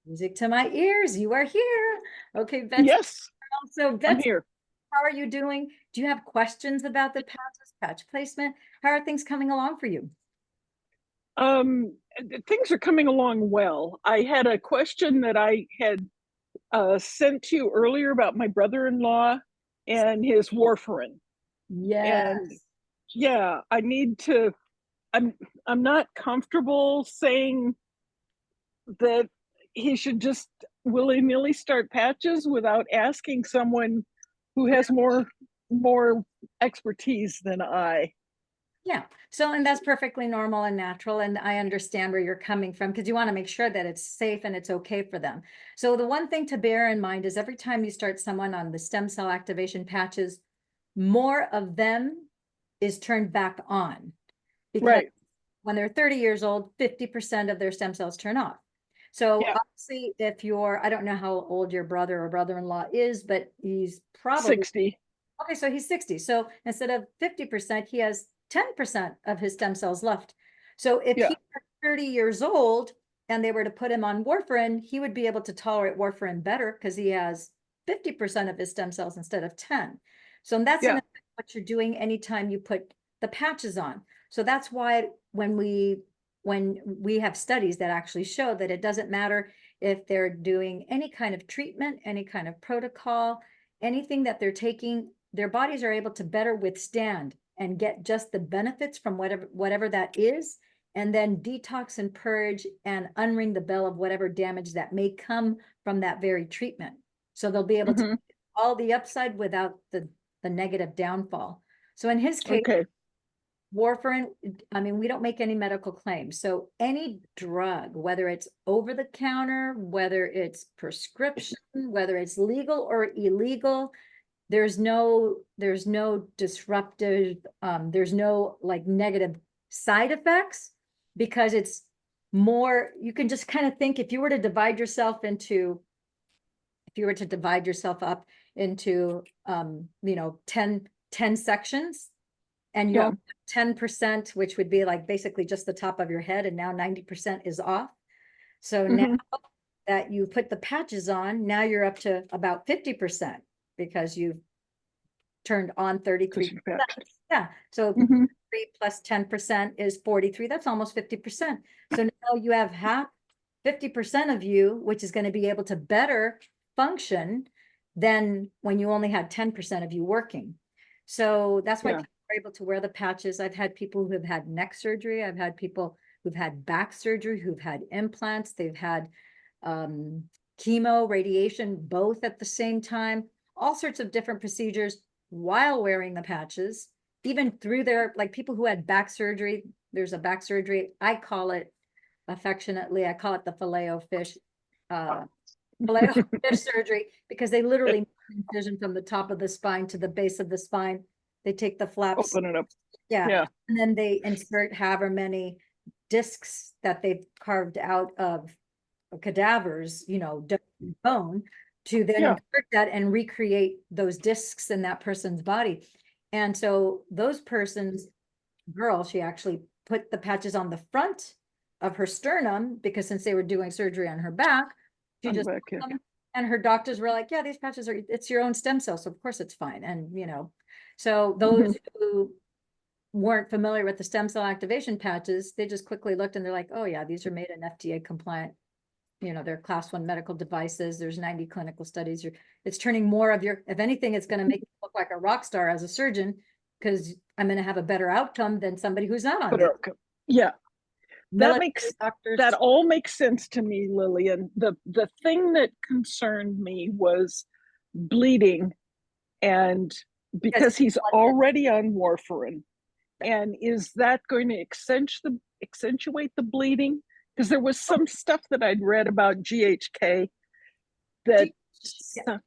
Music to my ears. You are here. Okay, Betsy. Yes, So, I'm Betsy, here. how are you doing? Do you have questions about the patches, patch placement? How are things coming along for you? Things are coming along well. I had a question that I had sent to you earlier about my brother-in-law and his warfarin. And Yes. yeah, I need to, I'm I'm not comfortable saying that he should just willy-nilly start patches without asking someone who has more expertise than I. Yeah. So, and that's perfectly normal and natural. And I understand where you're coming from because you want to make sure that it's safe and it's okay for them. So, the one thing to bear in mind is every time you start someone on the stem cell activation patches, more of them is turned back on because Right. when they're 30 years old, 50% of their stem cells turn off. So Yeah. obviously, if you're, I don't know how old your brother or brother-in-law is, but he's probably, 60. okay, so he's 60. So instead of 50%, he has 10% of his stem cells left. So if Yeah. he were 30 years old and they were to put him on warfarin, he would be able to tolerate warfarin better because he has 50% of his stem cells instead of 10. So that's in Yeah. effect what you're doing anytime you put the patches on. So that's why when we have studies that actually show that it doesn't matter if they're doing any kind of treatment, any kind of protocol, anything that they're taking, their bodies are able to better withstand and get just the benefits from whatever that is, and then detox and purge and unring the bell of whatever damage that may come from that very treatment. So they'll be able to Hmm. all the upside without the negative downfall. So in his case, Okay. warfarin, I mean, we don't make any medical claims. So any drug, whether it's over the counter, whether it's prescription, whether it's legal or illegal, there's no disruptive, there's no like negative side effects because it's more, you can just kind of think if you were to divide yourself into, if you were to divide yourself up into 10 sections, and you Yeah. only have 10%, which would be like basically just the top of your head, and now 90% is off. So now Hmm. that you put the patches on, now you're up to about 50% because you've turned on 33%. Cushion patches. Yeah. So Hmm. 3 plus 10% is 43. That's almost 50%. So now you have half, 50% of you, which is going to be able to better function than when you only had 10% of you working. So that's why Yeah. people are able to wear the patches. I've had people who have had neck surgery. I've had people who've had back surgery, who've had implants. They've had chemo, radiation, both at the same time, all sorts of different procedures while wearing the patches, even through their, like people who had back surgery. There's a back surgery. I call it affectionately, I call it the uh, filet fish surgery, because they literally make an incision from the top of the spine to the base of the spine. They take the flaps, Open it up. yeah, Yeah. and then they insert however many discs that they've carved out of cadavers, bone, to then Yeah. insert that and recreate those discs in that person's body. And so those persons, girl, she actually put the patches on the front of her sternum because since they were doing surgery on her back, she On the just back. Yeah. and her doctors were like, yeah, these patches are, it's your own stem cells, so of course it's fine. And so those Hmm. who weren't familiar with the stem cell activation patches, they just quickly looked and they're like, oh yeah, these are made in FDA compliant. They're class 1 medical devices. There's 90 clinical studies. It's turning more of your, if anything, it's going to make you look like a rock star as a surgeon because I'm going to have a better outcome than somebody who's not on But these. okay. Yeah. That Military makes doctors. that all makes sense to me, Lillian. The thing that concerned me was bleeding, and Because because he's already on warfarin, and is that going to accentuate the bleeding? Because there was some stuff that I'd read about GHK that yeah.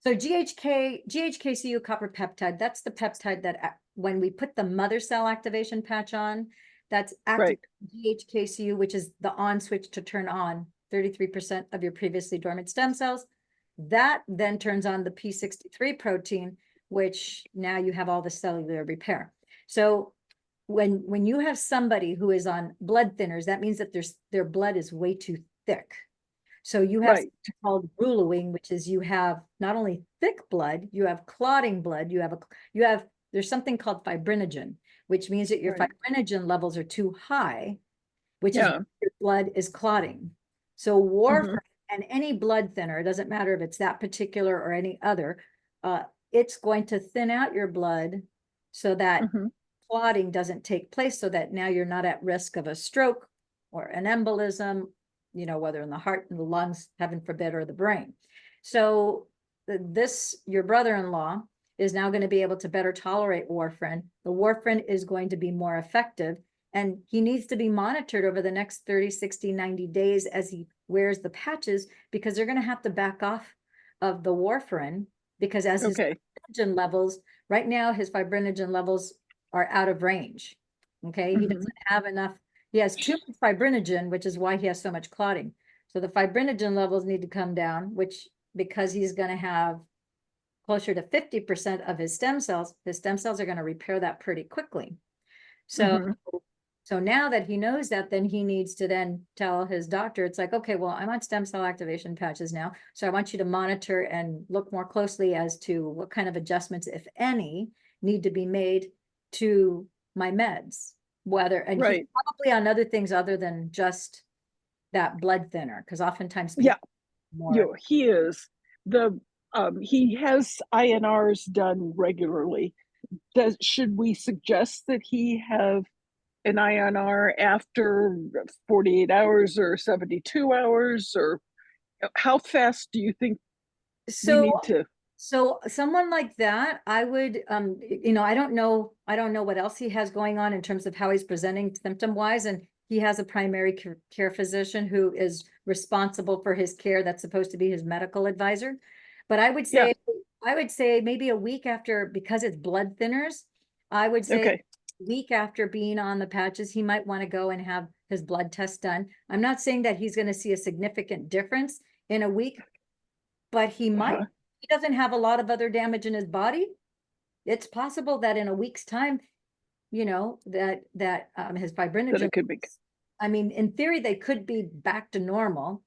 So GHKCU copper peptide, that's the peptide that when we put the mother cell activation patch on, that's active right. GHKCU, which is the on switch to turn on 33% of your previously dormant stem cells. That then turns on the P63 protein, which now you have all the cellular repair. So when you have somebody who is on blood thinners, that means that their blood is way too thick. So you have Right. something called bruising, which is you have not only thick blood, you have clotting blood, there's something called fibrinogen, which means that your Right. fibrinogen levels are too high, which is Yeah. your blood is clotting. So warfarin Mhm. and any blood thinner, it doesn't matter if it's that particular or any other, it's going to thin out your blood so that Mhm. clotting doesn't take place, so that now you're not at risk of a stroke or an embolism, whether in the heart and the lungs, heaven forbid, or the brain. So your brother-in-law is now going to be able to better tolerate warfarin. The warfarin is going to be more effective, and he needs to be monitored over the next 30, 60, 90 days as he wears the patches, because they're going to have to back off of the warfarin, because as his Okay. fibrinogen levels, right now his fibrinogen levels are out of range. Okay, he Mhm. doesn't have enough. He has too much fibrinogen, which is why he has so much clotting. So the fibrinogen levels need to come down, which, because he's going to have closer to 50% of his stem cells are going to repair that pretty quickly. So Mhm. so now that he knows that, then he needs to then tell his doctor, it's like, okay, well, I'm on stem cell activation patches now, so I want you to monitor and look more closely as to what kind of adjustments, if any, need to be made to my meds. And he's Right. probably on other things other than just that blood thinner, because oftentimes Yeah. people more. He is. He has INRs done regularly. Should we suggest that he have an INR after 48 hours or 72 hours, or how fast do you think we So need to? So someone like that, I would, I don't know what else he has going on in terms of how he's presenting symptom wise. And he has a primary care physician who is responsible for his care. That's supposed to be his medical advisor. But Yeah. I would say maybe a week after, because it's blood thinners, I would say Okay. a week after being on the patches, he might want to go and have his blood test done. I'm not saying that he's going to see a significant difference in a week, but he might. Uh-huh. He doesn't have a lot of other damage in his body. It's possible that in a week's time, that his Then fibrinogen, it could be. I mean, in theory, they could be back to normal.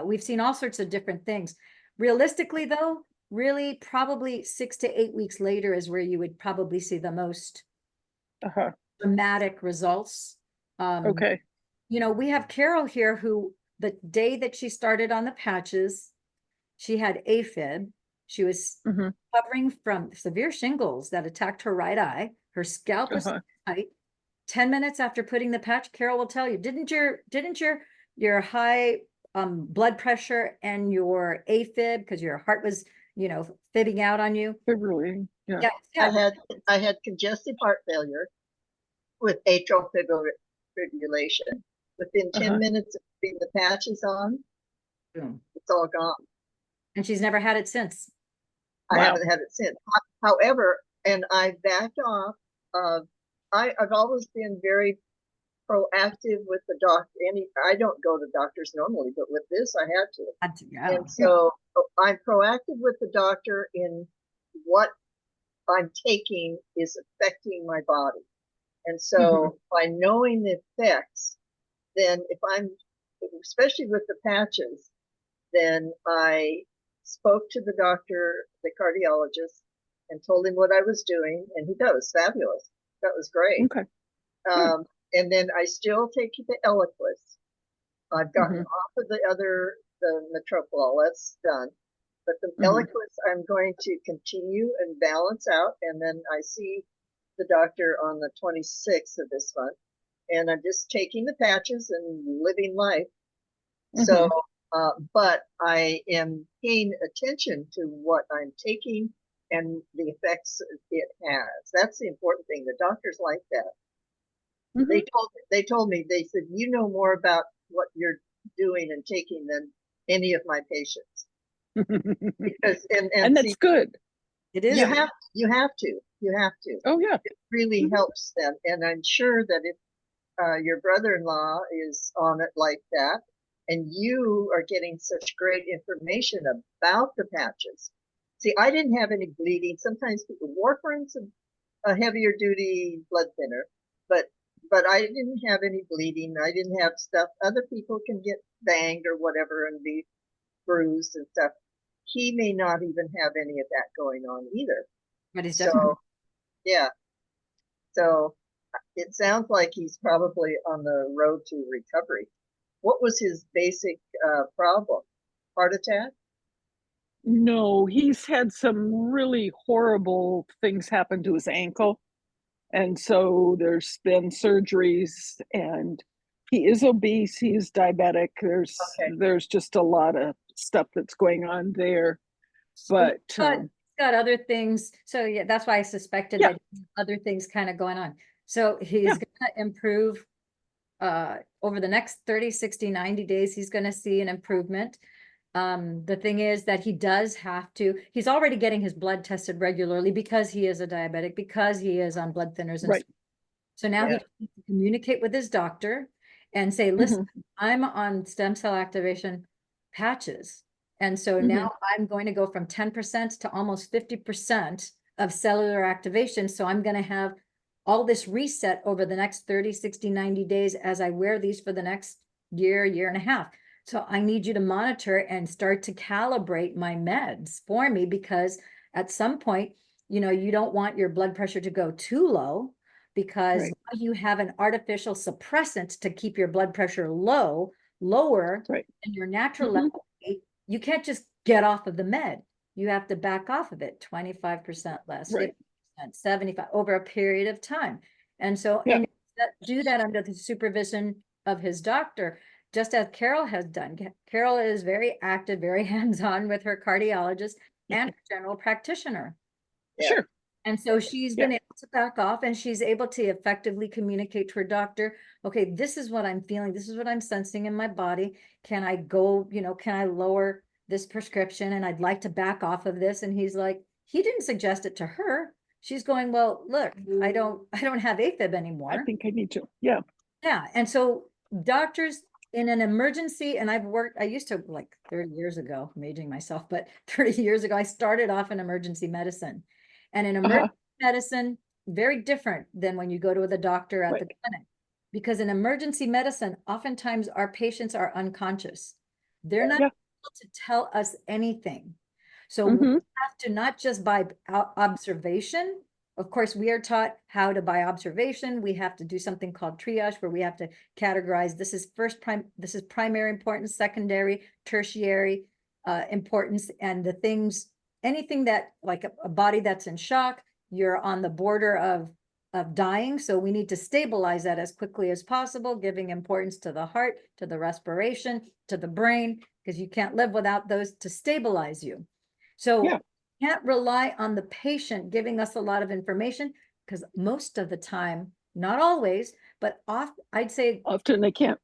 We've seen all sorts of different things. Realistically, though, really probably 6 to 8 weeks later is where you would probably see the most Uh-huh. dramatic results. Um, Okay. we have Carol here who, the day that she started on the patches, she had AFib. She was Mhm. recovering from severe shingles that attacked her right eye. Her scalp was Uh-huh. tight. 10 minutes after putting the patch, Carol will tell you, didn't your high blood pressure and your AFib, because your heart was, fitting out on you? It really, yeah. Yeah, I yeah. had congestive heart failure with atrial fibrillation. Within 10 Uh-huh. minutes of putting the patches on, Boom. it's all gone. And she's never had it since. I Wow. haven't had it since. However, and I backed off of, I've always been very proactive with the doctor. I don't go to doctors normally, but with this, I had to. Yeah. And so I'm proactive with the doctor in what I'm taking is affecting my body. And so by knowing the effects, then if I'm, especially with the patches, then I spoke to the doctor, the cardiologist, and told him what I was doing. And that was fabulous. That was great. Okay. Good. And then I still take the Eliquis. I've gotten Mhm. off of the metoprolol. That's done. But the Mhm. Eliquis, I'm going to continue and balance out. And then I see the doctor on the 26th of this month. And I'm just taking the patches and living life. So, Mhm. but I am paying attention to what I'm taking and the effects it has. That's the important thing. The doctors like that. Mhm. They told me, they said, you know more about what you're doing and taking than any of my patients. Because and And see, that's good. It is. you have to. Oh yeah. It really Mhm. helps them. And I'm sure that if your brother-in-law is on it like that, and you are getting such great information about the patches. See, I didn't have any bleeding. Sometimes people, warfarin's a heavier duty blood thinner, but I didn't have any bleeding. I didn't have stuff. Other people can get banged or whatever and be bruised and stuff. He may not even have any of that going on either. But he's So, definitely, yeah. So it sounds like he's probably on the road to recovery. What was his basic problem? Heart attack? No, he's had some really horrible things happen to his ankle. And so there's been surgeries, and he is obese, he's diabetic. Okay. There's just a lot of stuff that's going on there. But he's got other things. So yeah, that's why I suspected Yeah. that other things kind of going on. So he's Yeah. gonna improve over the next 30, 60, 90 days, he's gonna see an improvement. The thing is that he does have to, he's already getting his blood tested regularly because he is a diabetic, because he is on blood thinners. And right. so now he Yeah. needs to communicate with his doctor and say, listen, I'm on stem cell activation patches. And so now I'm going to go from 10% to almost 50% of cellular activation. So I'm going to have all this reset over the next 30, 60, 90 days as I wear these for the next year, year and a half. So I need you to monitor and start to calibrate my meds for me, because at some point, you know, you don't want your blood pressure to go too low, because Right. now you have an artificial suppressant to keep your blood pressure lower Right. than your natural level. You can't just get off of the med. You have to back off of it 25% less, Right. 50%, 75 over a period of time. And so, Yeah. and do that under the supervision of his doctor, just as Carol has done. Carol is very active, very hands-on with her cardiologist and her general practitioner. Yeah. Sure. And so she's been able to back off, and she's able to effectively communicate to her doctor, okay, this is what I'm feeling. This is what I'm sensing in my body. Can I go, you know, can I lower this prescription? And I'd like to back off of this. And he's like, he didn't suggest it to her. She's going, well, look, I don't have AFib anymore. I think I need to. Yeah. Yeah. And so doctors in an emergency, and I used to, like 30 years ago, I'm aging myself, but 30 years ago, I started off in emergency medicine. And in emergency medicine, very different than when you go to the doctor at the clinic. Because in emergency medicine, oftentimes our patients are unconscious. They're not able to tell us anything. So we have to, not just by observation. Of course, we are taught how to by observation. We have to do something called triage, where we have to categorize, this is primary importance, secondary, tertiary importance, and the things, anything that, like a body that's in shock, you're on the border of dying. So we need to stabilize that as quickly as possible, giving importance to the heart, to the respiration, to the brain, because you can't live without those to stabilize you. So can't rely on the patient giving us a lot of information, because most of the time, not always, but I'd say often they can't.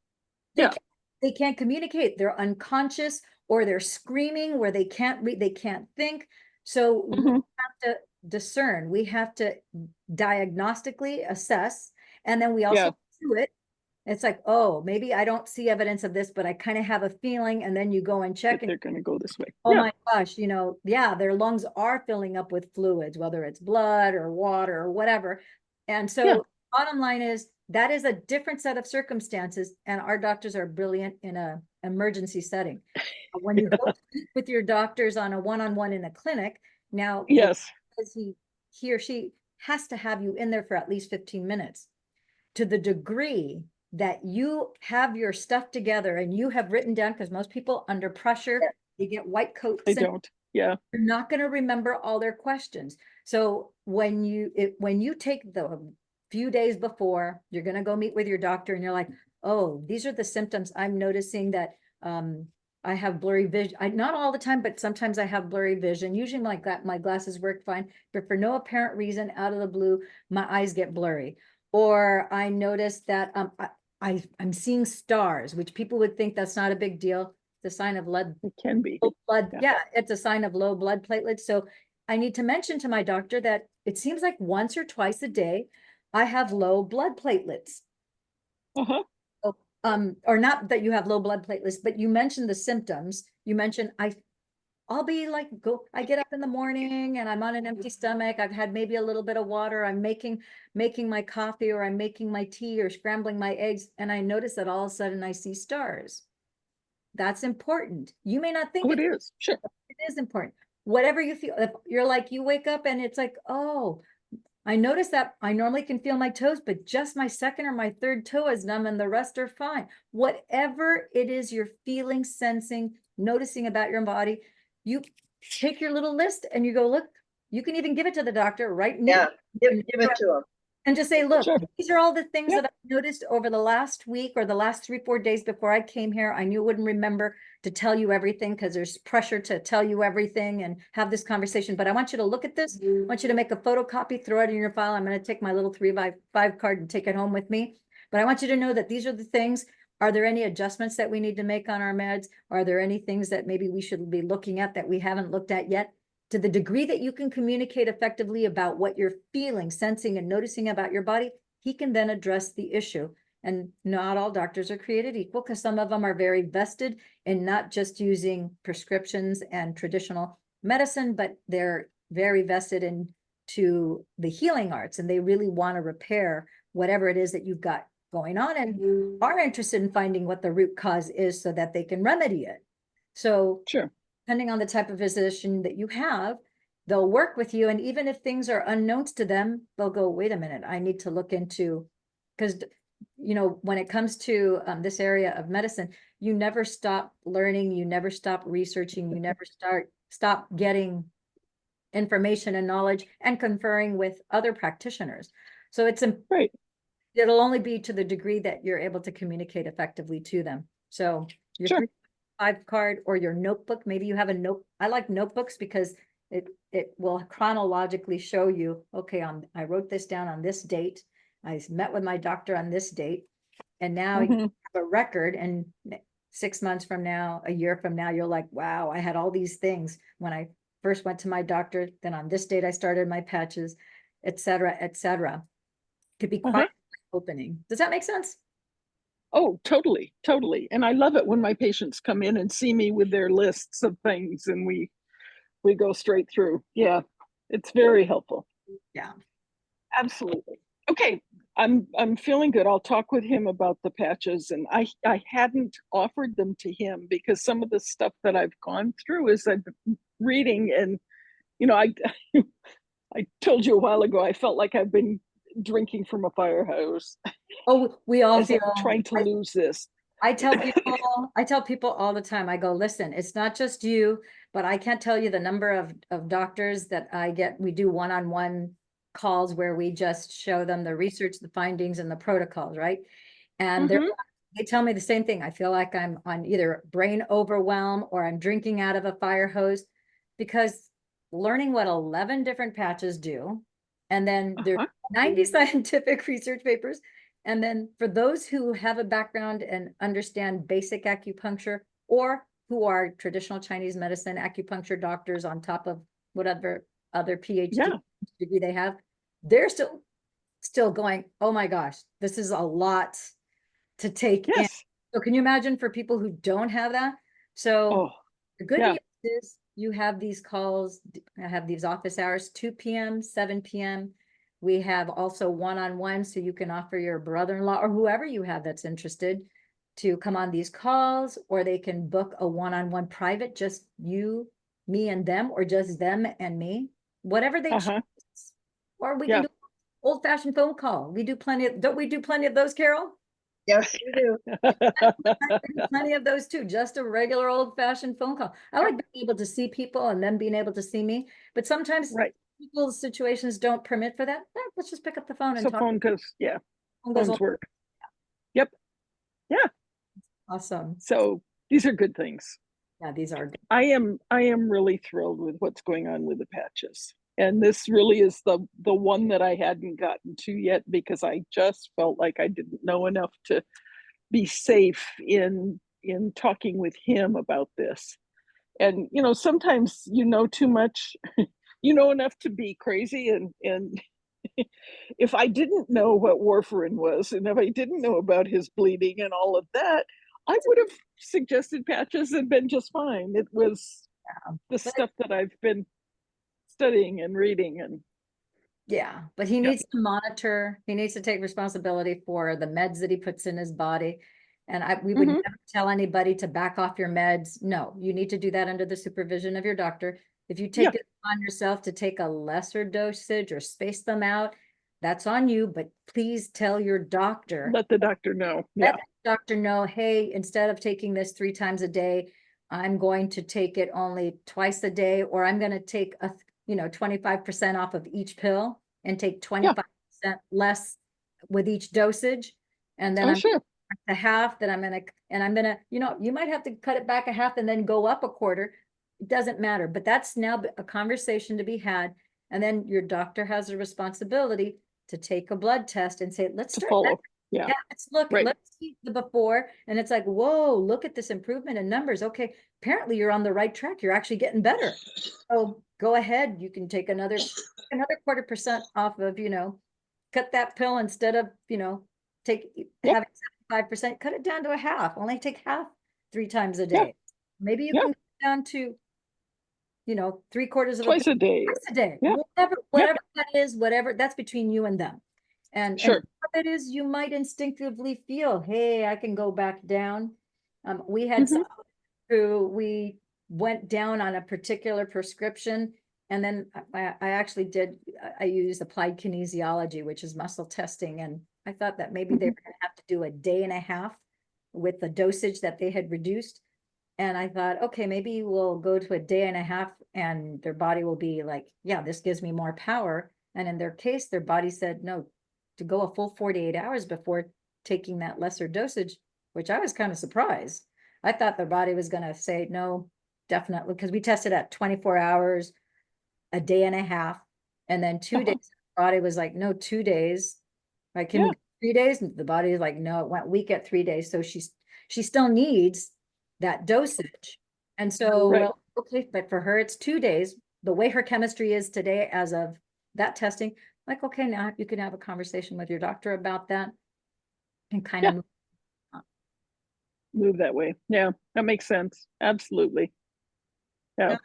They can't communicate. They're unconscious, or they're screaming where they can't read, they can't think. So we have to discern, we have to diagnostically assess, and then we also do it. It's like, oh, maybe I don't see evidence of this, but I kind of have a feeling. And then you go and check, and they're going to go this way. Oh my gosh, you know, their lungs are filling up with fluids, whether it's blood or water or whatever. And so bottom line is, that is a different set of circumstances, and our doctors are brilliant in an emergency setting. When you go with your doctors on a one-on-one in a clinic, now because he or she has to have you in there for at least 15 minutes. To the degree that you have your stuff together and you have written down, because most people under pressure, they get white coats. They don't. You're not going to remember all their questions. So when you take the few days before, you're going to go meet with your doctor, and you're like, oh, these are the symptoms. I'm noticing that I have blurry vision. Not all the time, but sometimes I have blurry vision. Usually my glasses work fine, but for no apparent reason, out of the blue, my eyes get blurry. Or I notice that I'm seeing stars, which people would think that's not a big deal. It's a sign of it can be blood. Yeah, it's a sign of low blood platelets. So I need to mention to my doctor that it seems like once or twice a day, I have low blood platelets. Or not that you have low blood platelets, but you mentioned the symptoms. You mentioned I'll be like, I get up in the morning and I'm on an empty stomach. I've had maybe a little bit of water. I'm making my coffee, or I'm making my tea, or scrambling my eggs. And I notice that all of a sudden I see stars. That's important. You may not think Oh, it is. Sure. it is important. Whatever you feel, if you're like, you wake up and it's like, oh, I notice that I normally can feel my toes, but just my second or my third toe is numb and the rest are fine. Whatever it is you're feeling, sensing, noticing about your body, you take your little list and you go, look, you can even give it to the doctor, right? Yeah, give it to them. And just say, look, Sure. these are all the things Yeah. that I noticed over the last week or the last 3-4 days before I came here. I knew I wouldn't remember to tell you everything because there's pressure to tell you everything and have this conversation. But I want you to look at this. I want you to make a photocopy, throw it in your file. I'm going to take my little 3x5 card and take it home with me. But I want you to know that these are the things. Are there any adjustments that we need to make on our meds? Are there any things that maybe we should be looking at that we haven't looked at yet? To the degree that you can communicate effectively about what you're feeling, sensing, and noticing about your body, he can then address the issue. And not all doctors are created equal because some of them are very vested in not just using prescriptions and traditional medicine, but they're very vested into the healing arts and they really want to repair whatever it is that you've got going on and are interested in finding what the root cause is so that they can remedy it. So Sure. depending on the type of physician that you have, they'll work with you. And even if things are unknowns to them, they'll go, wait a minute, I need to look into, because, you know, when it comes to this area of medicine, you never stop learning, you never stop researching, you never stop getting information and knowledge and conferring with other practitioners. So it's, Right. it'll only be to the degree that you're able to communicate effectively to them. So your Sure. 3-5 card or your notebook, maybe you have a note. I like notebooks because it will chronologically show you, okay, I wrote this down on this date. I met with my doctor on this date. And now you Mhm. have a record and 6 months from now, a year from now, you're like, wow, I had all these things when I first went to my doctor. Then on this date, I started my patches, et cetera, et cetera. Could be quite opening. Does that make sense? Oh, totally, totally. And I love it when my patients come in and see me with their lists of things and we go straight through. Yeah, it's very helpful. Yeah. Absolutely. Okay, I'm feeling good. I'll talk with him about the patches, and I hadn't offered them to him because some of the stuff that I've gone through is I've been reading, and you know, I I told you a while ago I felt like I've been drinking from a fire hose Oh, we all as I'm feel. trying to lose this. I tell people all the time, I go, listen, it's not just you, but I can't tell you the number of doctors that I get. We do one-on-one calls where we just show them the research, the findings and the protocols, right? And Mhm. they tell me the same thing. I feel like I'm on either brain overwhelm or I'm drinking out of a fire hose because learning what 11 different patches do, and then there's 90 scientific research papers. And then for those who have a background and understand basic acupuncture or who are traditional Chinese medicine acupuncture doctors on top of whatever other PhD degree they have, they're still going, oh my gosh, this is a lot to take in. Yes. So can you imagine for people who don't have that? So Oh, the good yeah. news is you have these calls, I have these office hours, 2 p.m., 7 p.m. We have also one-on-one, so you can offer your brother-in-law or whoever you have that's interested to come on these calls, or they can book a one-on-one private, just you, me, and them, or just them and me, whatever they choose. Or we can do old-fashioned phone call. We do plenty of, don't we do plenty of those, Carol? Yes, we do. Plenty of those too, just a regular old-fashioned phone call. I like being able to see people and them being able to see me, but sometimes people's situations don't permit for that. Let's just pick up the phone and So talk. phone goes, Phone goes phones on. work. Yep. Yeah. Awesome. So these are good things. Yeah, these are good. I am really thrilled with what's going on with the patches. And this really is the one that I hadn't gotten to yet because I just felt like I didn't know enough to be safe in talking with him about this. And you know, sometimes you know too much, you know enough to be crazy, and if I didn't know what warfarin was, and if I didn't know about his bleeding and all of that, I would have suggested patches and been just fine. It was the stuff that I've been studying and reading, and but he needs to monitor, he needs to take responsibility for the meds that he puts in his body. And we would Mhm. never tell anybody to back off your meds. No, you need to do that under the supervision of your doctor. If you take Yeah. it on yourself to take a lesser dosage or space them out, that's on you, but please tell your doctor. Let the doctor know. Let Yeah. the doctor know, hey, instead of taking this 3 times a day, I'm going to take it only twice a day, or I'm going to take 25% off of each pill and take 25% less with each dosage. And then Oh, I'm sure. a half that I'm gonna, you might have to cut it back a half and then go up a quarter. It doesn't matter, but that's now a conversation to be had. And then your doctor has a responsibility to take a blood test and say, let's To start. follow. Yeah. Yeah, let's look, Right. let's see the before. And it's like, whoa, look at this improvement in numbers. Okay, apparently you're on the right track. You're actually getting better. So go ahead. You can take another 0.25% off of, cut that pill instead of, take Yep. having 75%, cut it down to a half. Only take half 3 times a Yeah. day. Maybe you Yeah. can cut down to, 3/4 of Twice a day. twice a day. Yeah. Whatever that is, whatever, that's between you and them. And Sure. what it is, you might instinctively feel, hey, I can go back down. We had Mhm. someone who we went down on a particular prescription, and then I actually I used applied kinesiology, which is muscle testing, and I thought that maybe they Mhm. were gonna have to do a day and a half with the dosage that they had reduced. And I thought, okay, maybe we'll go to a day and a half and their body will be like, yeah, this gives me more power. And in their case, their body said, no, to go a full 48 hours before taking that lesser dosage, which I was kind of surprised. I thought their body was going to say, no, definitely, because we tested at 24 hours, a day and a half, and then 2 days. The body was like, no, 2 days. Like, can we Yeah. go 3 days? And the body is like, no, it went weak at 3 days. So she still needs that dosage. And so, Right. well, okay, but for her, it's 2 days. The way her chemistry is today, as of that testing, like, okay, now you can have a conversation with your doctor about that and kind Yeah. of Move that way. Yeah. That makes sense. Absolutely. Yeah.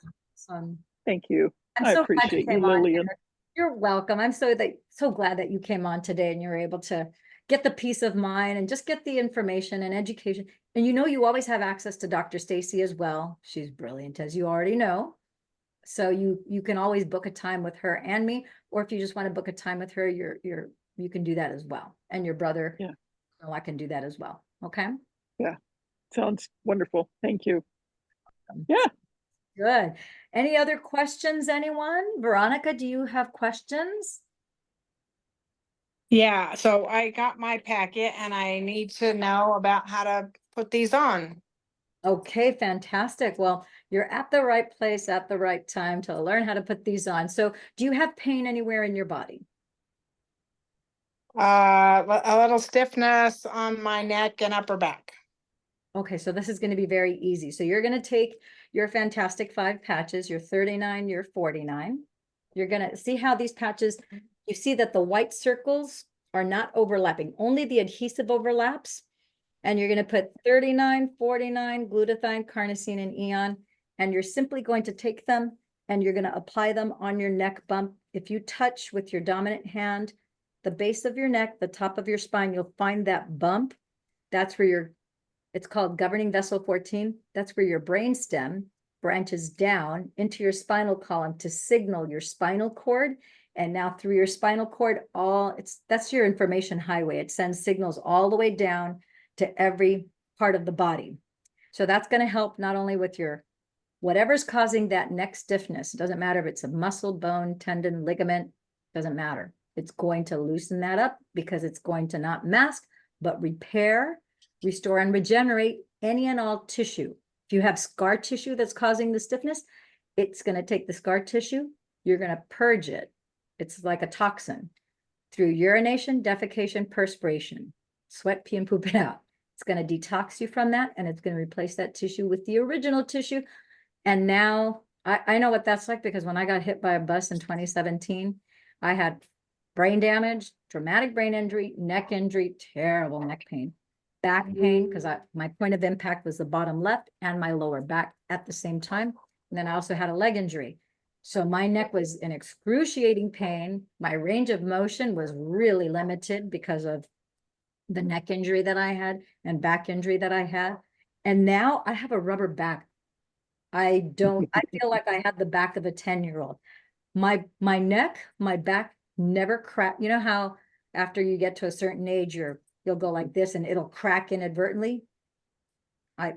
um, Thank you. I'm I so glad you appreciate you, came on Lillian. here. You're welcome. I'm so glad that you came on today and you're able to get the peace of mind and just get the information and education. And you always have access to Dr. Stacy as well. She's brilliant, as you already know. So you can always book a time with her and me, or if you just want to book a time with her, you can do that as well. And your brother, Yeah. I can do that as well. Okay. Yeah. Sounds wonderful. Thank you. Yeah. Good. Any other questions, anyone? Veronica, do you have questions? Yeah, so I got my packet and I need to know about how to put these on. Okay, fantastic. Well, you're at the right place at the right time to learn how to put these on. So do you have pain anywhere in your body? A little stiffness on my neck and upper back. Okay, so this is going to be very easy. So you're going to take your Fantastic 5 patches, your 39, your 49. You're going to see how these patches, you see that the white circles are not overlapping, only the adhesive overlaps. And you're going to put 39, 49, glutathione, carnosine, and eon. And you're simply going to take them and you're going to apply them on your neck bump. If you touch with your dominant hand, the base of your neck, the top of your spine, you'll find that bump. That's where it's called governing vessel 14. That's where your brain stem branches down into your spinal column to signal your spinal cord. And now through your spinal cord, that's your information highway. It sends signals all the way down to every part of the body. So that's going to help not only with whatever's causing that neck stiffness. It doesn't matter if it's a muscle, bone, tendon, ligament, doesn't matter. It's going to loosen that up because it's going to not mask, but repair, restore, and regenerate any and all tissue. If you have scar tissue that's causing the stiffness, it's going to take the scar tissue, you're going to purge it. It's like a toxin through urination, defecation, perspiration, sweat, pee, and poop it out. It's going to detox you from that, and it's going to replace that tissue with the original tissue. And now I know what that's like, because when I got hit by a bus in 2017, I had brain damage, traumatic brain injury, neck injury, terrible neck pain, back pain, because my point of impact was the bottom left and my lower back at the same time. And then I also had a leg injury. So my neck was in excruciating pain. My range of motion was really limited because of the neck injury that I had and back injury that I had. And now I have a rubber back. I feel like I had the back of a 10-year-old. My neck, my back never crack. You know how after you get to a certain age, you'll go like this and it'll crack inadvertently. I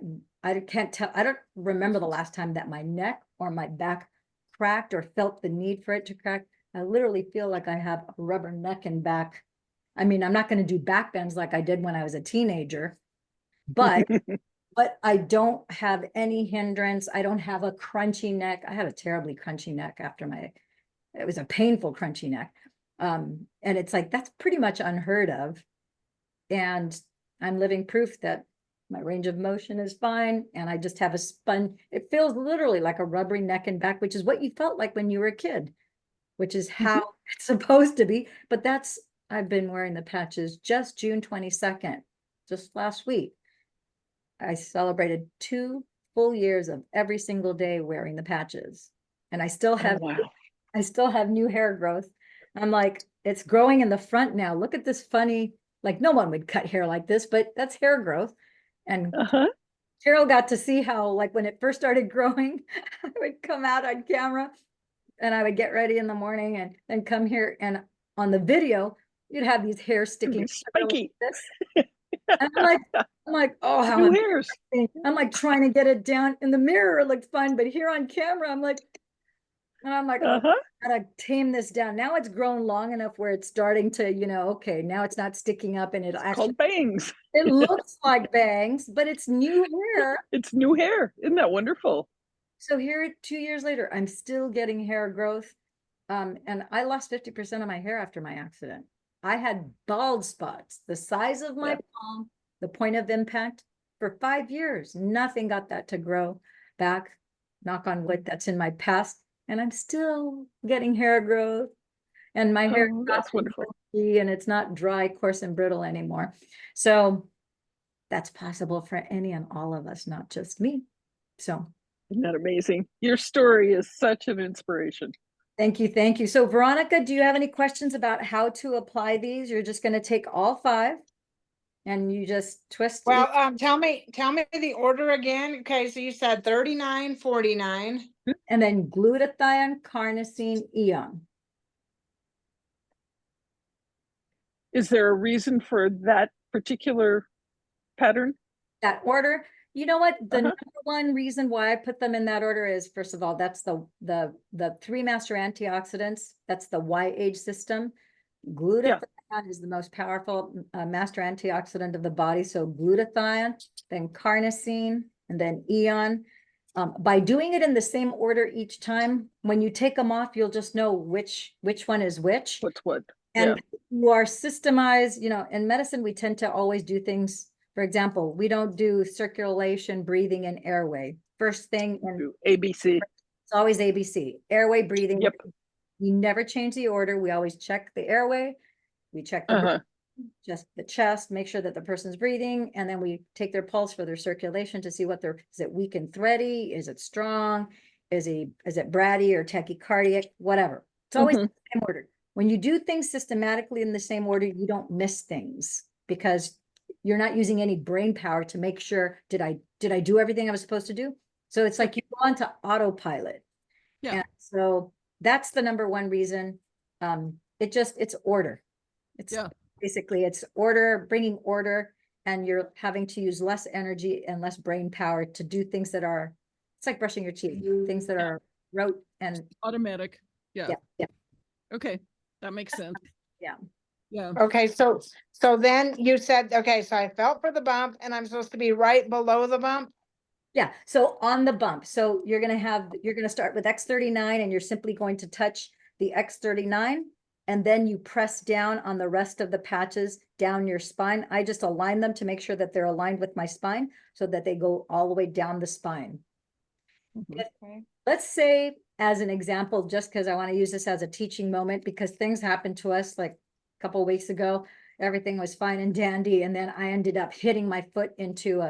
can't tell. I don't remember the last time that my neck or my back cracked or felt the need for it to crack. I literally feel like I have a rubber neck and back. I mean, I'm not going to do back bends like I did when I was a teenager, but I don't have any hindrance. I don't have a crunchy neck. I had a terribly crunchy neck after it was a painful crunchy neck. And it's like, that's pretty much unheard of. And I'm living proof that my range of motion is fine. And I just have a sponge. It feels literally like a rubbery neck and back, which is what you felt like when you were a kid, which is how it's supposed to be. But I've been wearing the patches just June 22nd, just last week. I celebrated 2 full years of every single day wearing the patches. And I still have, I still have new hair growth. I'm like, it's growing in the front now. Look at this funny, like no one would cut hair like this, but that's hair growth. And Carol got to see how, like when it first started growing, I would come out on camera and I would get ready in the morning and then come here, and on the video, you'd have these hairs sticking spiky. Like this. And I'm like, oh, how New hairs. I'm like trying to get it down. In the mirror, it looked fine, but here on camera, I'm like, oh, I gotta tame this down. Now it's grown long enough where it's starting to, okay, now it's not sticking up, and it actually called bangs. It looks like bangs, but it's new hair. It's new hair. Isn't that wonderful? So here, 2 years later, I'm still getting hair growth. And I lost 50% of my hair after my accident. I had bald spots the size of my palm, the point of impact, for 5 years. Nothing got that to grow back. Knock on wood, that's in my past. And I'm still getting hair growth. And my hair is that's wonderful. And it's not dry, coarse, and brittle anymore. So that's possible for any and all of us, not just me. So isn't that amazing? Your story is such an inspiration. Thank you. Thank you. So Veronica, do you have any questions about how to apply these? You're just going to take all 5 and you just twist. Well, tell me the order again. Okay, so you said 39, 49. And then glutathione, carnosine, eon. Is there a reason for that particular pattern? That order? You know what? The number one reason why I put them in that order is, first of all, that's the 3 master antioxidants. That's the Y-age system. Glutathione is the most powerful master antioxidant of the body. So glutathione, then carnosine, and then eon. By doing it in the same order each time, when you take them off, you'll just know which one is which. What's what? And you are systemized, in medicine, we tend to always do things. For example, we don't do circulation, breathing, and airway. First thing, and ABC. It's always ABC. Airway, breathing. Yep. We never change the order. We always check the airway. We check the just the chest, make sure that the person's breathing, and then we take their pulse for their circulation to see what is it weak and thready? Is it strong? Is it braddy or tachycardic? Whatever. It's always the same order. When you do things systematically in the same order, you don't miss things because you're not using any brain power to make sure, did I do everything I was supposed to do? So it's like you go on to autopilot. Yeah. And so that's the number one reason. It's order. It's basically it's order, bringing order, and you're having to use less energy and less brain power to do things that are, it's like brushing your teeth, things that are rote and automatic. yeah. Okay. That makes sense. Yeah. Yeah. Okay, so then you said, okay, so I felt for the bump and I'm supposed to be right below the bump. Yeah. So on the bump, so you're going to start with X39 and you're simply going to touch the X39 and then you press down on the rest of the patches down your spine. I just align them to make sure that they're aligned with my spine so that they go all the way down the spine. Let's say, as an example, just because I want to use this as a teaching moment, because things happened to us like a couple of weeks ago, everything was fine and dandy. And then I ended up hitting my foot into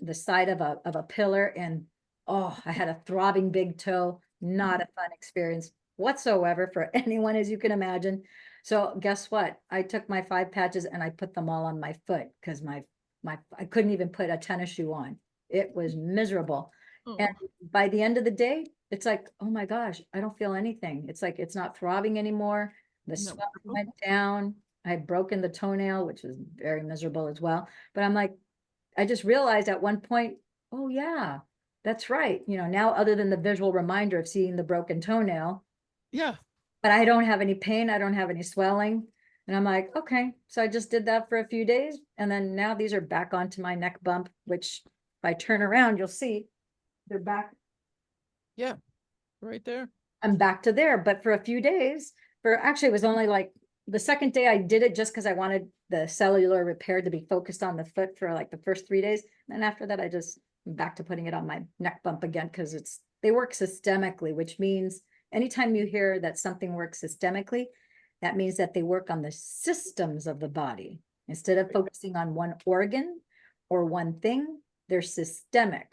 the side of a pillar. And I had a throbbing big toe, not a fun experience whatsoever for anyone, as you can imagine. So guess what? I took my 5 patches and I put them all on my foot because I couldn't even put a tennis shoe on. It was miserable. Oh, And by the end of the day, it's like, oh my gosh, I don't feel anything. It's like, it's not throbbing anymore. The No. swelling went down. I had broken the toenail, which was very miserable as well. But I'm like, I just realized at one point, oh yeah, that's right. You know, now other than the visual reminder of seeing the broken toenail, yeah. but I don't have any pain. I don't have any swelling. And I'm like, okay. So I just did that for a few days. And then now these are back onto my neck bump, which if I turn around, you'll see they're back. Yeah. Right there. I'm back to there. But for a few days, actually, it was only like the second day I did it just because I wanted the cellular repair to be focused on the foot for like the first 3 days. And after that, I'm back to putting it on my neck bump again because they work systemically, which means anytime you hear that something works systemically, that means that they work on the systems of the body. Instead of focusing on one organ or one thing, they're systemic.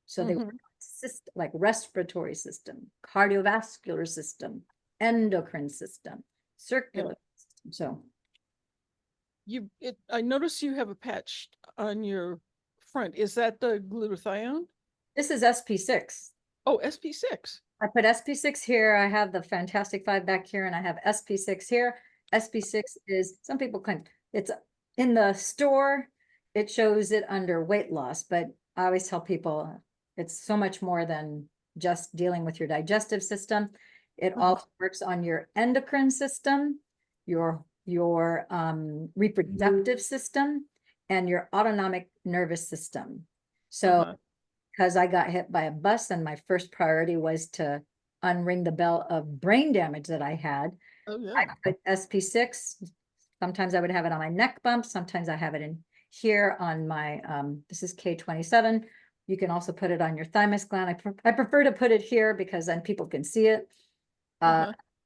So they work on system, like respiratory system, cardiovascular system, endocrine system, circular system. So I noticed you have a patch on your front. Is that the glutathione? this is SP6. Oh, SP6. I put SP6 here. I have the Fantastic 5 back here, and I have SP6 here. SP6 is, some people claim it's in the store. It shows it under weight loss, but I always tell people it's so much more than just dealing with your digestive system. It also works on your endocrine system, your reproductive system, and your autonomic nervous system. So because I got hit by a bus and my first priority was to unring the bell of brain damage that I had. Oh, yeah. I put SP6. Sometimes I would have it on my neck bump. Sometimes I have it in here on my, this is K27. You can also put it on your thymus gland. I prefer to put it here because then people can see it.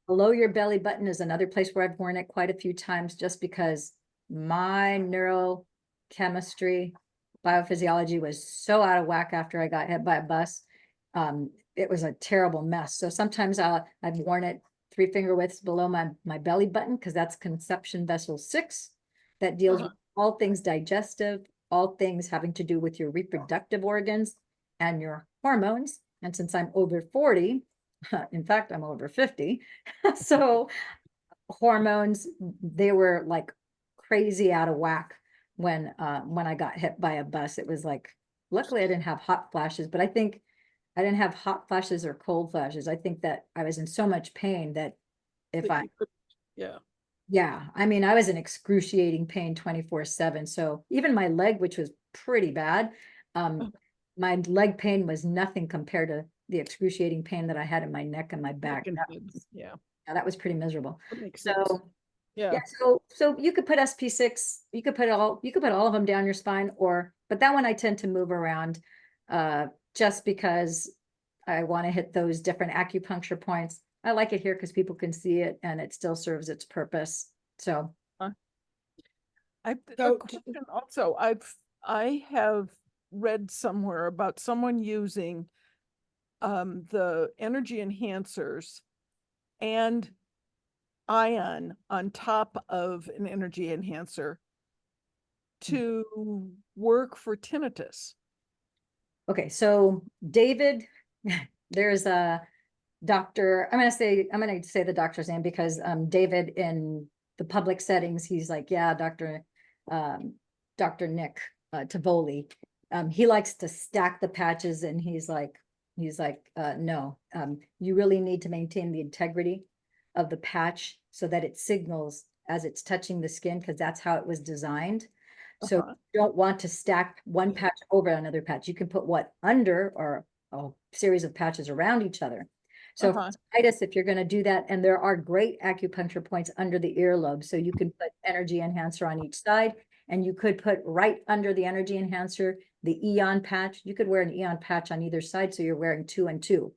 Below your belly button is another place where I've worn it quite a few times just because my neurochemistry, biophysiology was so out of whack after I got hit by a bus. It was a terrible mess. So sometimes I've worn it 3 finger widths below my belly button because that's conception vessel 6 that deals with all things digestive, all things having to do with your reproductive organs and your hormones. And since I'm over 40, in fact, I'm over 50. So hormones, they were like crazy out of whack when I got hit by a bus. It was like, luckily I didn't have hot flashes, but I think I didn't have hot flashes or cold flashes. I think that I was in so much pain that yeah, I mean, I was in excruciating pain 24/7. So even my leg, which was pretty bad, my leg pain was nothing compared to the excruciating pain that I had in my neck and my back. Yeah. That was pretty miserable. That makes sense. So Yeah. yeah, so you could put SP6, you could put all of them down your spine, but that one I tend to move around just because I want to hit those different acupuncture points. I like it here because people can see it and it still serves its purpose. So A question also, I have read somewhere about someone using the energy enhancers and ion on top of an energy enhancer to work for tinnitus. okay, so David, there's a doctor, I'm gonna say the doctor's name because David in the public settings, he's like, yeah, Dr. Nick Tavoli. He likes to stack the patches and he's like, no, you really need to maintain the integrity of the patch so that it signals as it's touching the skin because that's how it was designed. So you don't want to stack one patch over another patch. You can put what under or a series of patches around each other. So for tinnitus, if you're going to do that, and there are great acupuncture points under the earlobe, so you can put energy enhancer on each side, and you could put right under the energy enhancer, the Eon patch. You could wear an Eon patch on either side, so you're wearing 2 and 2.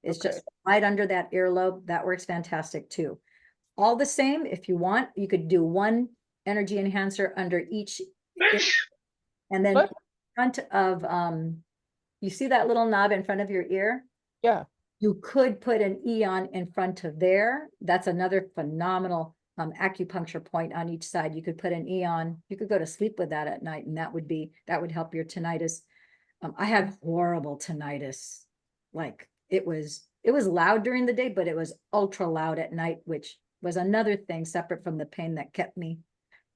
It's just right under that earlobe. That works fantastic too. All the same, if you want, you could do one energy enhancer under each ear, and then in front of you see that little knob in front of your ear? Yeah. You could put an Eon in front of there. That's another phenomenal acupuncture point on each side. You could put an eon, you could go to sleep with that at night, and that would help your tinnitus. I had horrible tinnitus. Like it was loud during the day, but it was ultra loud at night, which was another thing separate from the pain that kept me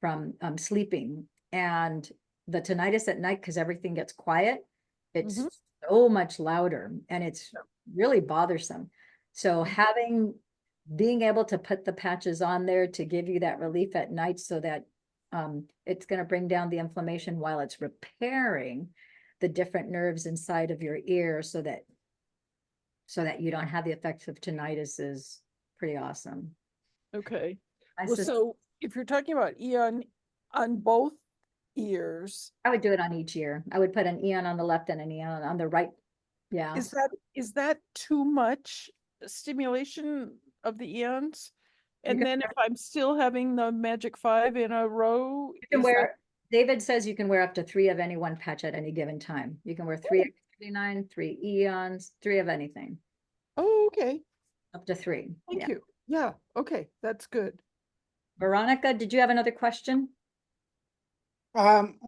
from sleeping. And the tinnitus at night, because everything gets quiet, it's Mhm. so much louder and it's really bothersome. So being able to put the patches on there to give you that relief at night, so that it's going to bring down the inflammation while it's repairing the different nerves inside of your ear, so that you don't have the effects of tinnitus, is pretty awesome. Okay. I Well, sus- so if you're talking about eon on both ears, I would do it on each ear. I would put an eon on the left and an eon on the right. Yeah. is that too much stimulation of the eons? You And can then if I'm still having the magic 5 in a row, You can is that wear, David says you can wear up to 3 of any one patch at any given time. You can wear 3 X39, 3 eons, 3 of anything, oh, okay. up to 3. Thank Yeah. you. Yeah, okay, that's good. Veronica, did you have another question? Well,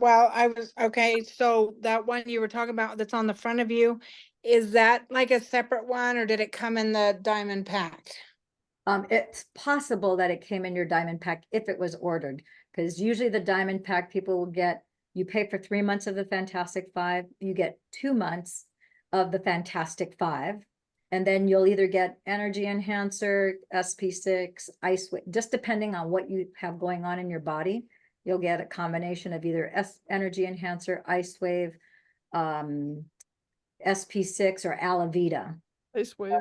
okay, so that one you were talking about that's on the front of you, is that like a separate one or did it come in the diamond pack? It's possible that it came in your diamond pack if it was ordered, because usually the diamond pack people will get, you pay for 3 months of the Fantastic Five, you get 2 months of the Fantastic Five, and then you'll either get Energy Enhancer, SP6, Ice Wave, just depending on what you have going on in your body. You'll get a combination of either Energy Enhancer, Ice Wave, SP6, or Alavita. Ice wave.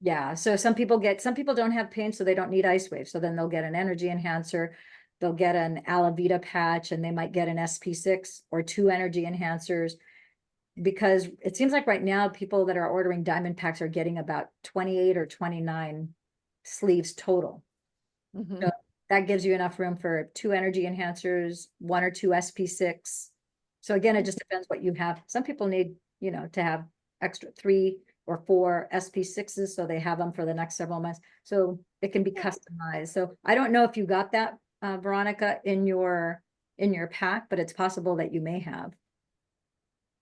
Yeah, so some people don't have pain, so they don't need Ice Wave. So then they'll get an Energy Enhancer, they'll get an Alavita patch, and they might get an SP6 or 2 Energy Enhancers. Because it seems like right now, people that are ordering diamond packs are getting about 28 or 29 sleeves total. Mhm. So that gives you enough room for 2 Energy Enhancers, 1 or 2 SP6. So again, it just depends what you have. Some people need, to have extra 3 or 4 SP6s, so they have them for the next several months. So it can be Yeah. customized. So I don't know if you got that, Veronica, in your pack, but it's possible that you may have.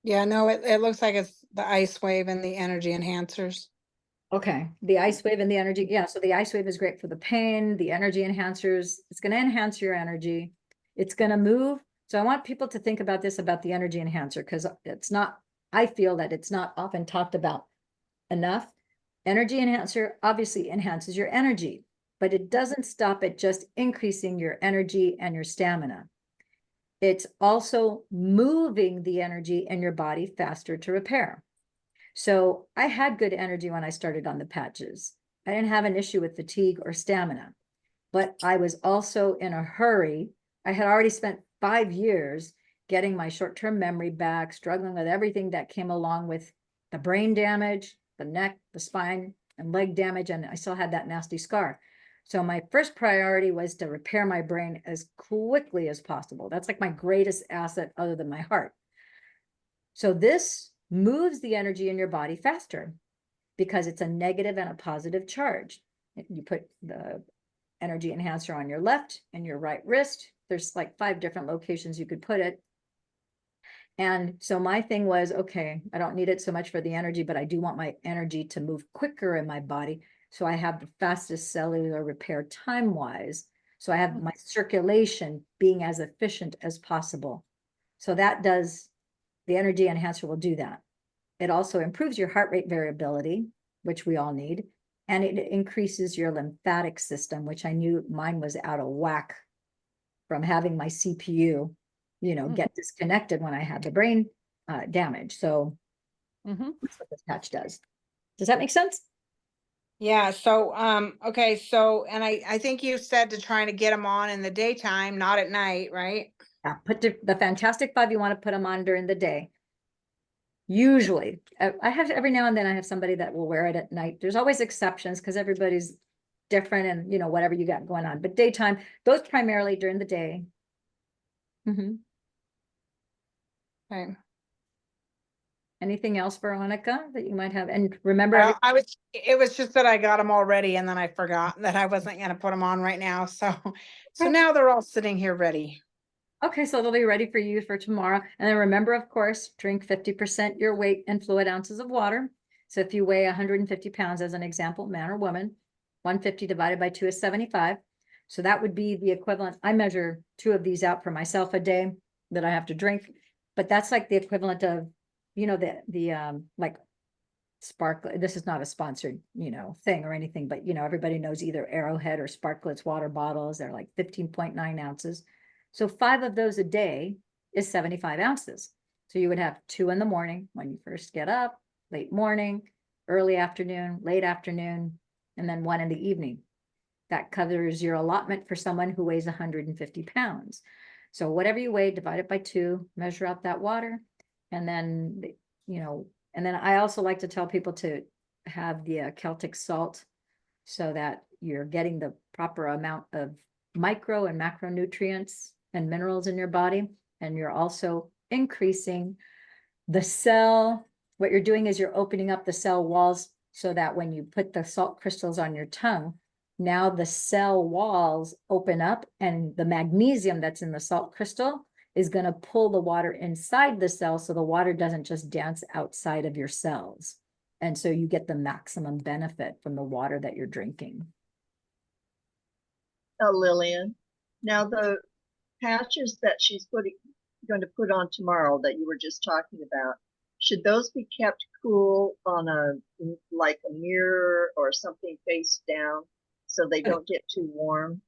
Yeah, no, it looks like it's the ice wave and the energy enhancers. Okay, the Ice Wave and the energy. Yeah, so the Ice Wave is great for the pain, the energy enhancers. It's going to enhance your energy. It's going to move. So I want people to think about this, about the energy enhancer, because I feel that it's not often talked about enough. Energy enhancer obviously enhances your energy, but it doesn't stop at just increasing your energy and your stamina. It's also moving the energy in your body faster to repair. So I had good energy when I started on the patches. I didn't have an issue with fatigue or stamina, but I was also in a hurry. I had already spent 5 years getting my short-term memory back, struggling with everything that came along with the brain damage, the neck, the spine, and leg damage, and I still had that nasty scar. So my first priority was to repair my brain as quickly as possible. That's like my greatest asset other than my heart. So this moves the energy in your body faster because it's a negative and a positive charge. You put the energy enhancer on your left and your right wrist. There's like 5 different locations you could put it. And so my thing was, okay, I don't need it so much for the energy, but I do want my energy to move quicker in my body. So I have the fastest cellular repair time-wise. So I have my circulation being as efficient as possible. So the energy enhancer will do that. It also improves your heart rate variability, which we all need, and it increases your lymphatic system, which I knew mine was out of whack from having my CPU, get disconnected when I had the brain damage. So that's what this patch does. Does that make sense? Yeah, so, okay, so, and I think you said to try to get them on in the daytime, not at night, right? Yeah, put the Fantastic Five, you want to put them on during the day. Usually, I have every now and then I have somebody that will wear it at night. There's always exceptions because everybody's different and whatever you got going on. But daytime, those primarily during the day. Okay. Anything else, Veronica, that you might have? And remember, It was just that I got them already and then I forgot that I wasn't gonna put them on right now, so now they're all sitting here ready. okay, so they'll be ready for you for tomorrow. And then remember, of course, drink 50% your weight in fluid ounces of water. So if you weigh 150 pounds, as an example, man or woman, 150 divided by 2 is 75. So that would be the equivalent. I measure 2 of these out for myself a day that I have to drink, but that's like the equivalent of, you know, the like Sparklet. This is not a sponsored, thing or anything, but everybody knows either Arrowhead or Sparklet's water bottles. They're like 15.9 ounces. So 5 of those a day is 75 ounces. So you would have 2 in the morning when you first get up, late morning, early afternoon, late afternoon, and then 1 in the evening. That covers your allotment for someone who weighs 150 pounds. So whatever you weigh, divide it by 2, measure out that water. And then, and then I also like to tell people to have the Celtic salt so that you're getting the proper amount of micro and macronutrients and minerals in your body. And you're also increasing the cell. What you're doing is you're opening up the cell walls so that when you put the salt crystals on your tongue, now the cell walls open up and the magnesium that's in the salt crystal is going to pull the water inside the cell, so the water doesn't just dance outside of your cells. And so you get the maximum benefit from the water that you're drinking. Lillian, now the patches that she's going to put on tomorrow that you were just talking about, should those be kept cool on a mirror or something face down so they don't get too warm?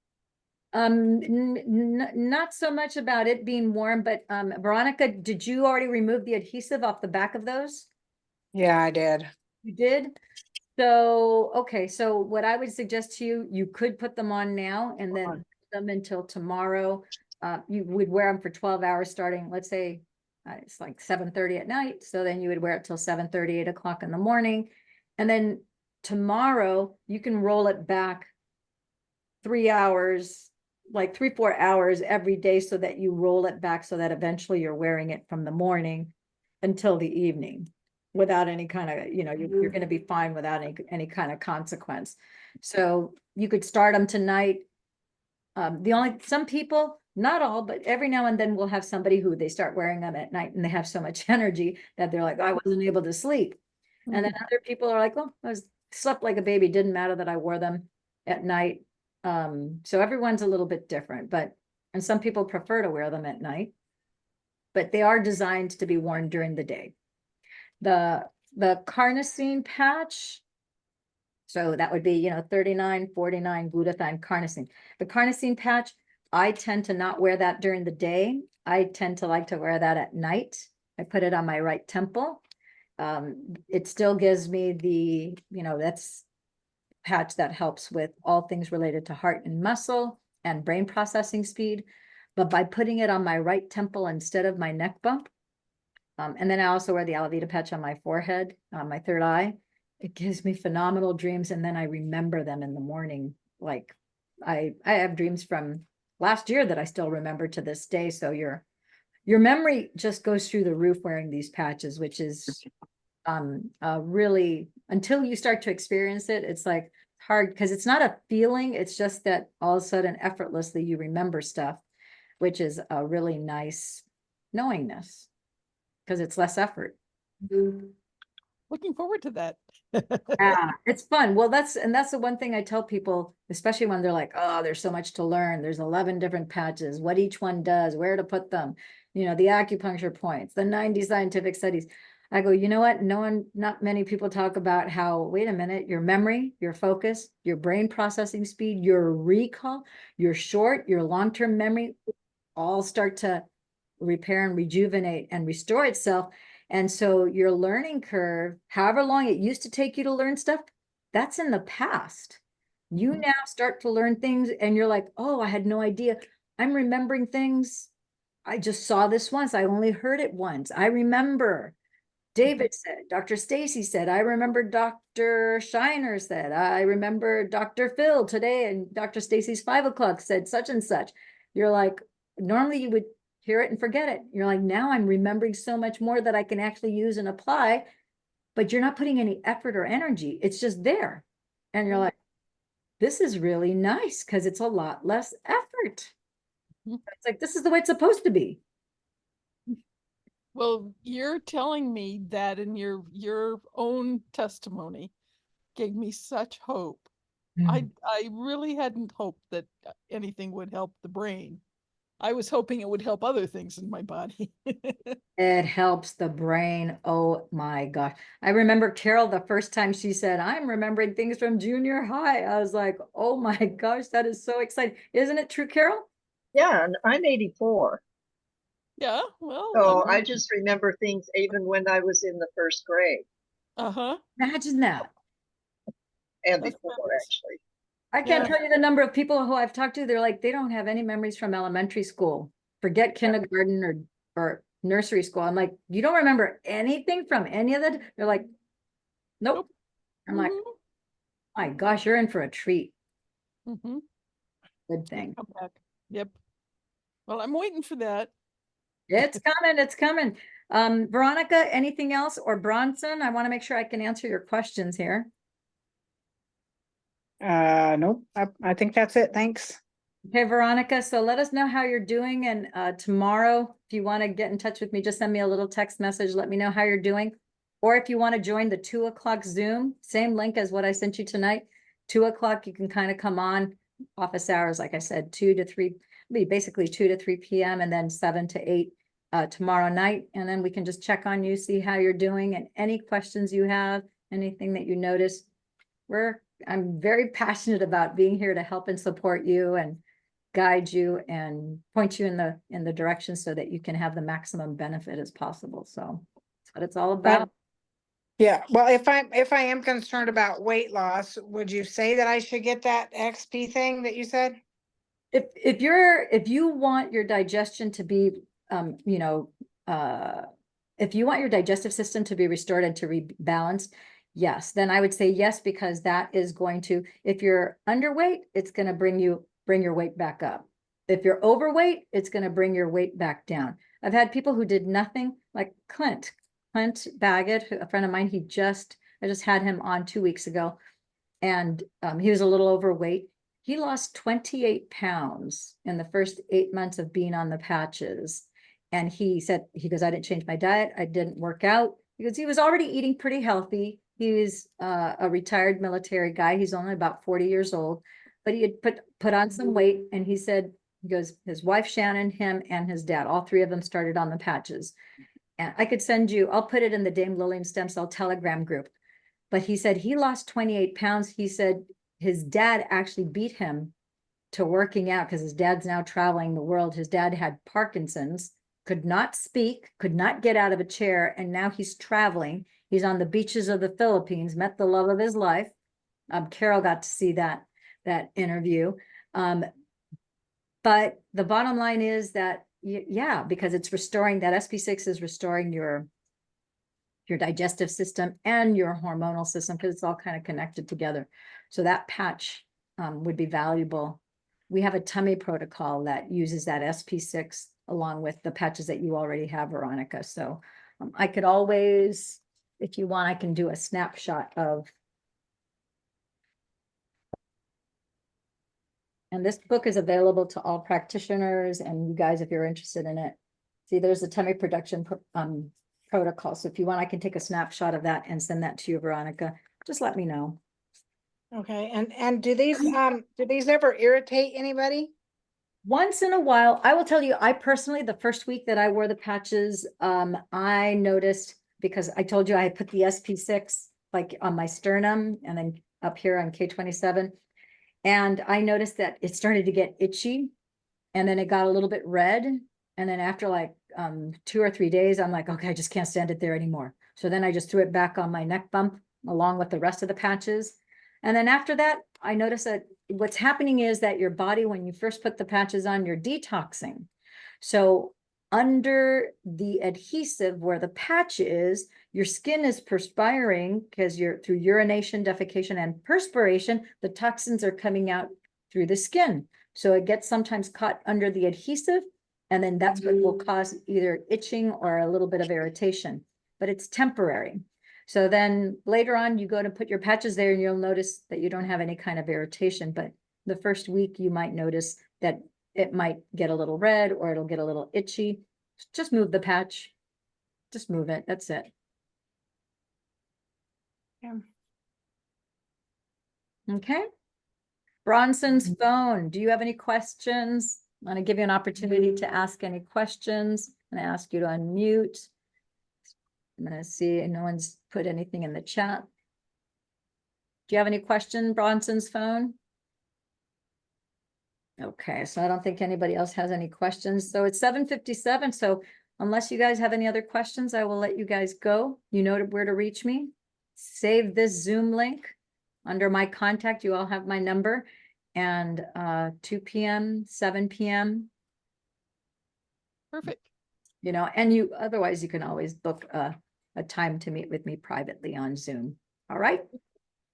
Not so much about it being warm, but Veronica, did you already remove the adhesive off the back of those? Yeah, I did. You did? So, okay, so what I would suggest to you, you could put them on now and then put them until tomorrow. You would wear them for 12 hours starting, let's say, it's like 7:30 at night. So then you would wear it till 7:30, 8 o'clock in the morning. And then tomorrow you can roll it back 3 hours, like 3-4 hours every day, so that you roll it back so that eventually you're wearing it from the morning until the evening without any kind of, you're going to be fine without any kind of consequence. So you could start them tonight. Some people, not all, but every now and then we'll have somebody who they start wearing them at night and they have so much energy that they're like, I wasn't able to sleep. And then other people are like, well, slept like a baby. Didn't matter that I wore them at night. So everyone's a little bit different, and some people prefer to wear them at night, but they are designed to be worn during the day. The carnosine patch, so that would be, 39, 49 glutathione carnosine. The carnosine patch, I tend to not wear that during the day. I tend to like to wear that at night. I put it on my right temple. It still gives me the, that's patch that helps with all things related to heart and muscle and brain processing speed. But by putting it on my right temple instead of my neck bump, and then I also wear the Alavita patch on my forehead, on my third eye, it gives me phenomenal dreams. And then I remember them in the morning. Like I have dreams from last year that I still remember to this day. So your memory just goes through the roof wearing these patches, which is really, until you start to experience it, it's like hard, because it's not a feeling, it's just that all of a sudden effortlessly you remember stuff, which is a really nice knowingness because it's less effort. Looking forward to that. Yeah, it's fun. Well, that's the one thing I tell people, especially when they're like, oh, there's so much to learn. There's 11 different patches, what each one does, where to put them, the acupuncture points, the 90 scientific studies. I go, you know what? Not many people talk about how, wait a minute, your memory, your focus, your brain processing speed, your recall, your short, your long-term memory, all start to repair and rejuvenate and restore itself. And so your learning curve, however long it used to take you to learn stuff, that's in the past. You now start to learn things and you're like, oh, I had no idea. I'm remembering things. I just saw this once. I only heard it once. I remember. David said, Dr. Stacy said, I remember Dr. Shiner said, I remember Dr. Phil today, and Dr. Stacy's 5 o'clock said such and such. You're like, normally you would hear it and forget it. You're like, now I'm remembering so much more that I can actually use and apply, but you're not putting any effort or energy. It's just there. And you're like, this is really nice because it's a lot less effort. Mhm. It's like, this is the way it's supposed to be. Well, you're telling me that in your own testimony gave me such hope. I really hadn't hoped that anything would help the brain. I was hoping it would help other things in my body. It helps the brain. Oh my gosh. I remember Carol the first time she said, I'm remembering things from junior high. I was like, oh my gosh, that is so exciting. Isn't it true, Carol? Yeah, and I'm 84. Yeah, well, So I just remember things even when I was in the first grade uh-huh. Imagine that. and That's before, fabulous. actually. I can't Yeah. tell you the number of people who I've talked to. They're like, they don't have any memories from elementary school. Forget kindergarten or nursery school. I'm like, you don't remember anything from any of that? They're like, nope. Nope. I'm like, my gosh, you're in for a treat. Mm-hmm. Good thing. Come back. Yep. Well, I'm waiting for that. It's coming. It's coming. Veronica, anything else? Or Bronson? I want to make sure I can answer your questions here. Nope, I think that's it. Thanks. Okay, Veronica, so let us know how you're doing, and tomorrow, if you want to get in touch with me, just send me a little text message, let me know how you're doing. Or if you want to join the 2 o'clock Zoom, same link as what I sent you tonight, 2 o'clock, you can kind of come on office hours, like I said, 2 to 3, basically 2 to 3 p.m. and then 7 to 8 tomorrow night. And then we can just check on you, see how you're doing, and any questions you have, anything that you notice. I'm very passionate about being here to help and support you and guide you and point you in the direction so that you can have the maximum benefit as possible. So that's what it's all about. Yeah, well, if I am concerned about weight loss, would you say that I should get that XP thing that you said? If you want your digestion to be, if you want your digestive system to be restored and to rebalance, yes, then I would say yes, because that is going to, if you're underweight, it's going to bring your weight back up. If you're overweight, it's going to bring your weight back down. I've had people who did nothing, like Clint Baggett, a friend of mine, I just had him on 2 weeks ago, and he was a little overweight. He lost 28 pounds in the first 8 months of being on the patches. And he said, I didn't change my diet. I didn't work out, because he was already eating pretty healthy. He's a retired military guy. He's only about 40 years old, but he had put on some weight. And he said, he goes, his wife, Shannon, him, and his dad, all three of them started on the patches. And I could send you, I'll put it in the Dame Lillian Stem Cell Telegram group. But he said he lost 28 pounds. He said his dad actually beat him to working out, because his dad's now traveling the world. His dad had Parkinson's, could not speak, could not get out of a chair, and now he's traveling. He's on the beaches of the Philippines, met the love of his life. Carol got to see that interview. But the bottom line is that, yeah, because it's restoring, that SP6 is restoring your digestive system and your hormonal system, because it's all kind of connected together. So that patch would be valuable. We have a tummy protocol that uses that SP6 along with the patches that you already have, Veronica. So I could always, if you want, I can do a snapshot of. And this book is available to all practitioners, and you guys, if you're interested in it. See, there's a tummy production protocol. So if you want, I can take a snapshot of that and send that to you, Veronica. Just let me know. Okay, and do these ever irritate anybody? Once in a while, I will tell you, I personally, the first week that I wore the patches, I noticed, because I told you I had put the SP6 like on my sternum and then up here on K27. And I noticed that it started to get itchy, and then it got a little bit red. And then after like 2 or 3 days, I'm like, okay, I just can't stand it there anymore. So then I just threw it back on my neck bump along with the rest of the patches. And then after that, I noticed that what's happening is that your body, when you first put the patches on, you're detoxing. So under the adhesive where the patch is, your skin is perspiring, because you're through urination, defecation, and perspiration, the toxins are coming out through the skin. So it gets sometimes caught under the adhesive, And then that's what will cause either itching or a little bit of irritation, but it's temporary. So then later on, you go to put your patches there and you'll notice that you don't have any kind of irritation, but the first week you might notice that it might get a little red or it'll get a little itchy. Just move the patch. Just move it. That's it. Yeah. Okay. Bronson's phone. Do you have any questions? I'm going to give you an opportunity to ask any questions. I'm going to ask you to unmute. I'm going to see no one's put anything in the chat. Do you have any question, Bronson's phone? Okay, so I don't think anybody else has any questions. So it's 7:57. So unless you guys have any other questions, I will let you guys go. You know where to reach me. Save this Zoom link under my contact. You all have my number, and 2 p.m., 7 p.m. Perfect. You know, and you otherwise you can always book a time to meet with me privately on Zoom. All right.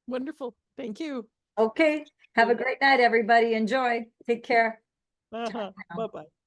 Wonderful. Thank you. Okay. Have a great night, everybody. Enjoy. Take care. Bye-bye.